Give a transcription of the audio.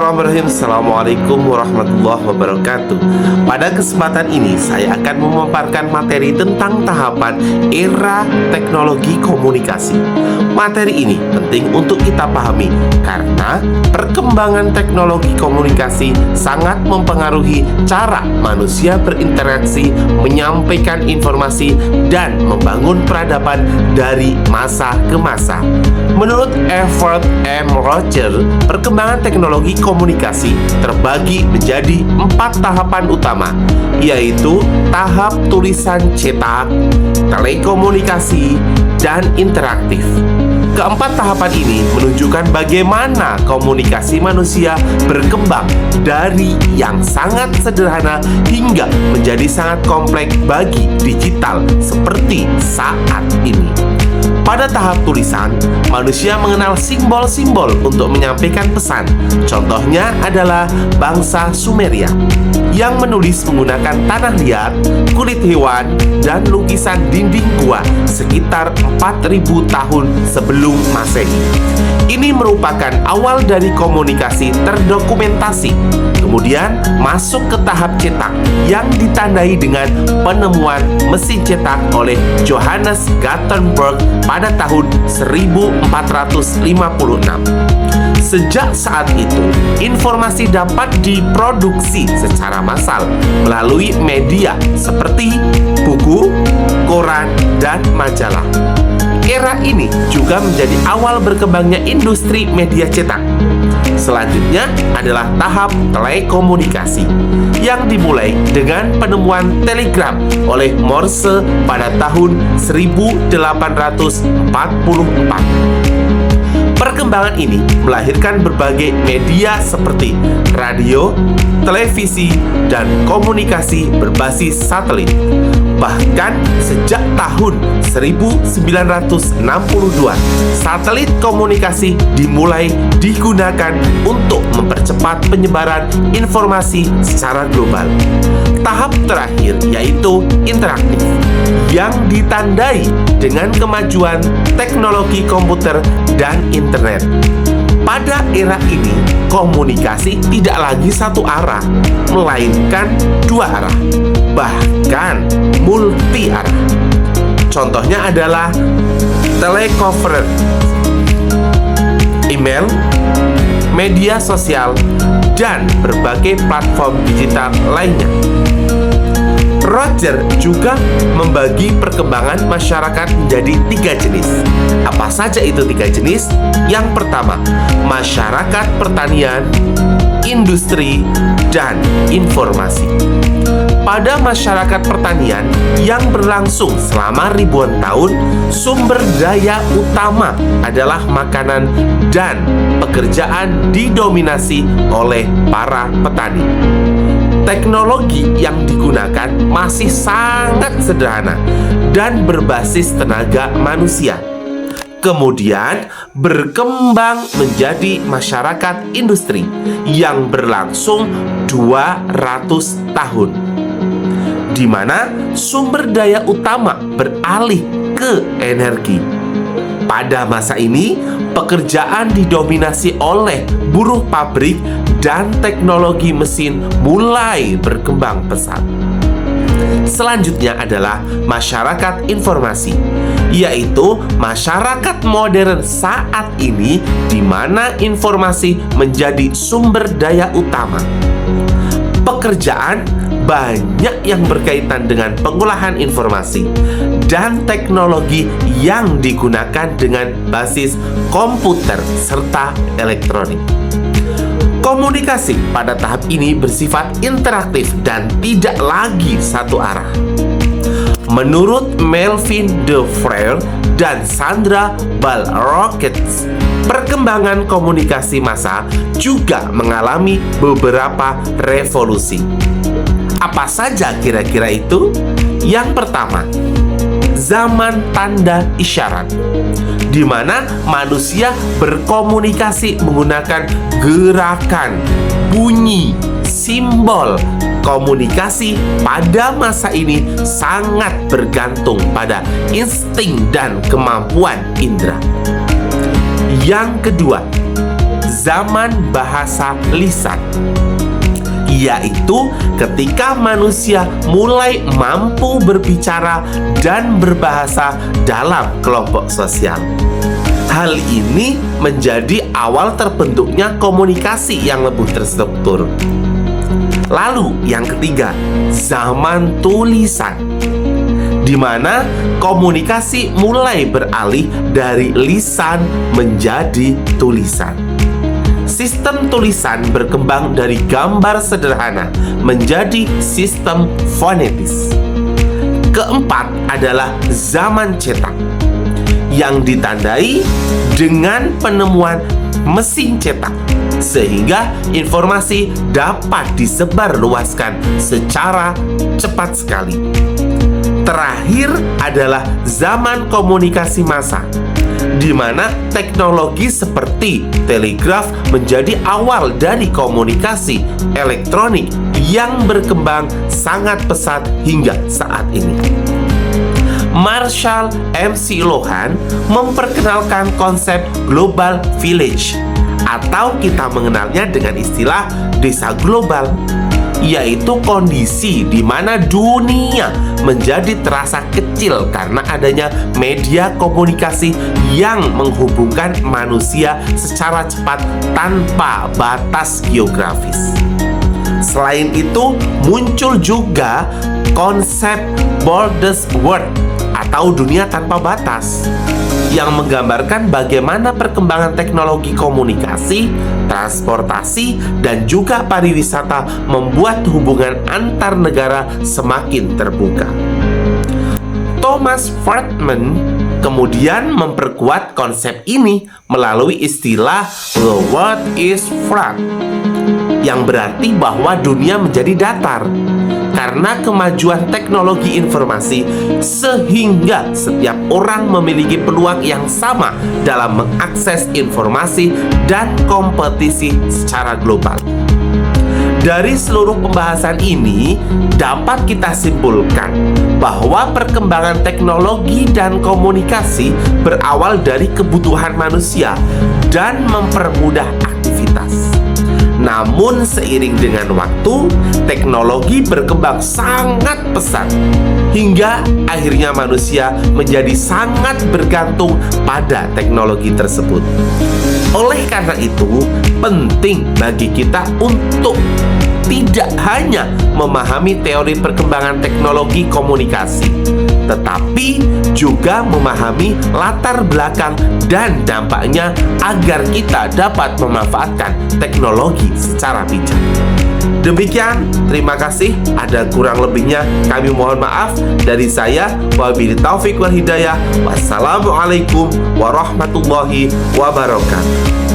Bismillahirrahmanirrahim. Assalamualaikum warahmatullahi wabarakatuh. Pada kesempatan ini saya akan memaparkan materi tentang tahapan era teknologi komunikasi. Materi ini penting untuk kita pahami karena perkembangan teknologi komunikasi sangat mempengaruhi cara manusia berinteraksi, menyampaikan informasi, dan membangun peradaban dari masa ke masa. Menurut Everett M. Rogers, perkembangan teknologi komunikasi terbagi menjadi 4 tahapan utama, yaitu tahap tulisan cetak, telekomunikasi, dan interaktif. Keempat tahapan ini menunjukkan bagaimana komunikasi manusia berkembang dari yang sangat sederhana hingga menjadi sangat kompleks bagi digital seperti saat ini. Pada tahap tulisan, manusia mengenal simbol-simbol untuk menyampaikan pesan. Contohnya adalah bangsa Sumeria yang menulis menggunakan tanah liat, kulit hewan, dan lukisan dinding gua sekitar 4000 tahun sebelum Masehi. Ini merupakan awal dari komunikasi terdokumentasi. Kemudian masuk ke tahap cetak yang ditandai dengan penemuan mesin cetak oleh Johannes Gutenberg pada tahun 1456. Sejak saat itu, informasi dapat diproduksi secara massal melalui media seperti buku, koran, dan majalah. Era ini juga menjadi awal berkembangnya industri media cetak. Selanjutnya adalah tahap telekomunikasi yang dimulai dengan penemuan telegram oleh Morse pada tahun 1844. Perkembangan ini melahirkan berbagai media seperti radio, televisi, dan komunikasi berbasis satelit. Bahkan sejak tahun 1962, satelit komunikasi dimulai digunakan untuk mempercepat penyebaran informasi secara global. Tahap terakhir yaitu interaktif, yang ditandai dengan kemajuan teknologi komputer dan internet. Pada era ini, komunikasi tidak lagi satu arah, melainkan dua arah, bahkan multi arah. Contohnya adalah teleconference, email, media sosial, dan berbagai platform digital lainnya. Roger juga membagi perkembangan masyarakat menjadi 3 jenis. Apa saja itu 3 jenis? Yang pertama, masyarakat pertanian, industri, dan informasi. Pada masyarakat pertanian yang berlangsung selama ribuan tahun, sumber daya utama adalah makanan dan pekerjaan didominasi oleh para petani. Teknologi yang digunakan masih sangat sederhana dan berbasis tenaga manusia. Kemudian berkembang menjadi masyarakat industri yang berlangsung 200 tahun, di mana sumber daya utama beralih ke energi. Pada masa ini, pekerjaan didominasi oleh buruh pabrik dan teknologi mesin mulai berkembang pesat. Selanjutnya adalah masyarakat informasi, yaitu masyarakat modern saat ini di mana informasi menjadi sumber daya utama. Pekerjaan banyak yang berkaitan dengan pengolahan informasi dan teknologi yang digunakan dengan basis komputer serta elektronik. Komunikasi pada tahap ini bersifat interaktif dan tidak lagi satu arah. Menurut Melvin DeFrere dan Sandra Ball-Rockets, perkembangan komunikasi massa juga mengalami beberapa revolusi. Apa saja kira-kira itu? Yang pertama, zaman tanda isyarat, di mana manusia berkomunikasi menggunakan gerakan, bunyi, simbol. Komunikasi pada masa ini sangat bergantung pada insting dan kemampuan indera. Yang kedua, zaman bahasa lisan, yaitu ketika manusia mulai mampu berbicara dan berbahasa dalam kelompok sosial. Hal ini menjadi awal terbentuknya komunikasi yang lebih terstruktur. Lalu yang ketiga, zaman tulisan, di mana komunikasi mulai beralih dari lisan menjadi tulisan. Sistem tulisan berkembang dari gambar sederhana menjadi sistem fonetis. Keempat adalah zaman cetak, yang ditandai dengan penemuan mesin cetak, sehingga informasi dapat disebarluaskan secara cepat sekali. Terakhir adalah zaman komunikasi massa, di mana teknologi seperti telegraf menjadi awal dari komunikasi elektronik yang berkembang sangat pesat hingga saat ini. Marshall McLuhan memperkenalkan konsep global village, atau kita mengenalnya dengan istilah desa global, yaitu kondisi di mana dunia menjadi terasa kecil karena adanya media komunikasi yang menghubungkan manusia secara cepat tanpa batas geografis. Selain itu, muncul juga konsep borderless world atau dunia tanpa batas, yang menggambarkan bagaimana perkembangan teknologi komunikasi, transportasi, dan juga pariwisata membuat hubungan antar negara semakin terbuka. Thomas Friedman kemudian memperkuat konsep ini melalui istilah "the world is flat", yang berarti bahwa dunia menjadi datar karena kemajuan teknologi informasi, sehingga setiap orang memiliki peluang yang sama dalam mengakses informasi dan kompetisi secara global. Dari seluruh pembahasan ini dapat kita simpulkan bahwa perkembangan teknologi dan komunikasi berawal dari kebutuhan manusia dan mempermudah aktivitas. Namun seiring dengan waktu, teknologi berkembang sangat pesat hingga akhirnya manusia menjadi sangat bergantung pada teknologi tersebut. Oleh karena itu, penting bagi kita untuk tidak hanya memahami teori perkembangan teknologi komunikasi, tetapi juga memahami latar belakang dan dampaknya agar kita dapat memanfaatkan teknologi secara bijak. Demikian, terima kasih. Ada kurang lebihnya kami mohon maaf. Dari saya, wabillahi taufik wal hidayah. Wassalamualaikum warahmatullahi wabarakatuh.